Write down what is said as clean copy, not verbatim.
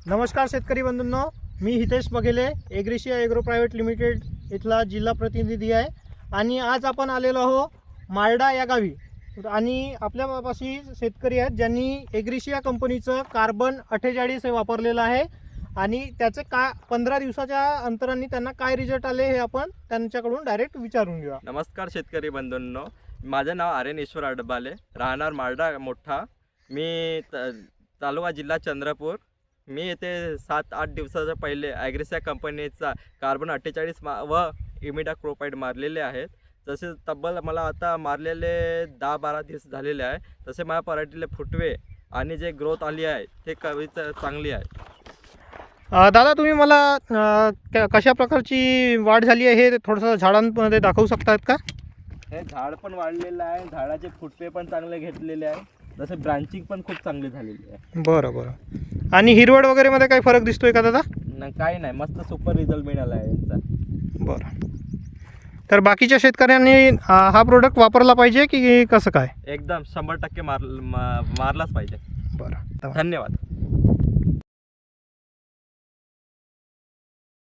नमस्कार शेतकरी बंधूंनो, मी हितेश बघेले, एग्रिशिया एग्रो प्रायव्हेट लिमिटेड इथला जिल्हा प्रतिनिधी आहे आणि आज आपण आलेलो आहो मार्डा या गावी आणि आपल्यापाशी शेतकरी आहेत ज्यांनी एग्रिशिया कंपनीचं कार्बन 48 हे वापरलेलं आहे आणि त्याचे 15 दिवसाच्या अंतराने त्यांना काय रिझल्ट आले हे आपण त्यांच्याकडून डायरेक्ट विचारून घेऊया. नमस्कार शेतकरी बंधूंनो, माझं नाव आर्यन ईश्वर अडबाले, राहणार मार्डा मोठा. मी तालुका जिल्हा चंद्रपूर. मी येथे 7-8 दिवसाच्या पहिले ॲग्रिशिया कंपनीचा कार्बन 48 व इमिडाक्लोप्राइड मारलेले आहेत. तसेच तब्बल मला आता मारलेले 10-12 दिवस झालेले आहे. तसे माझ्या पराठीले फुटवे आणि जे ग्रोथ आली आहे ते कवीच चांगली आहे. दादा, तुम्ही मला कशा प्रकारची वाढ झाली आहे हे थोडंसं झाडांमध्ये दाखवू शकतात का? हे झाड पण वाढलेलं आहे, झाडाचे फुटवे पण चांगले घेतलेले आहे, तसे ब्रांचिंग पण खूप चांगली झालेली आहे. बरं. आणि हिरवळ वगैरे मध्ये काही फरक दिसतोय का दादा? काही नाही, मस्त सुपर रिझल्ट मिळाला आहे यांचा. बरं. तर बाकीच्या शेतकऱ्यांनी हा प्रोडक्ट वापरला पाहिजे की कसं काय? एकदम 100% मारलाच पाहिजे. बरं, धन्यवाद.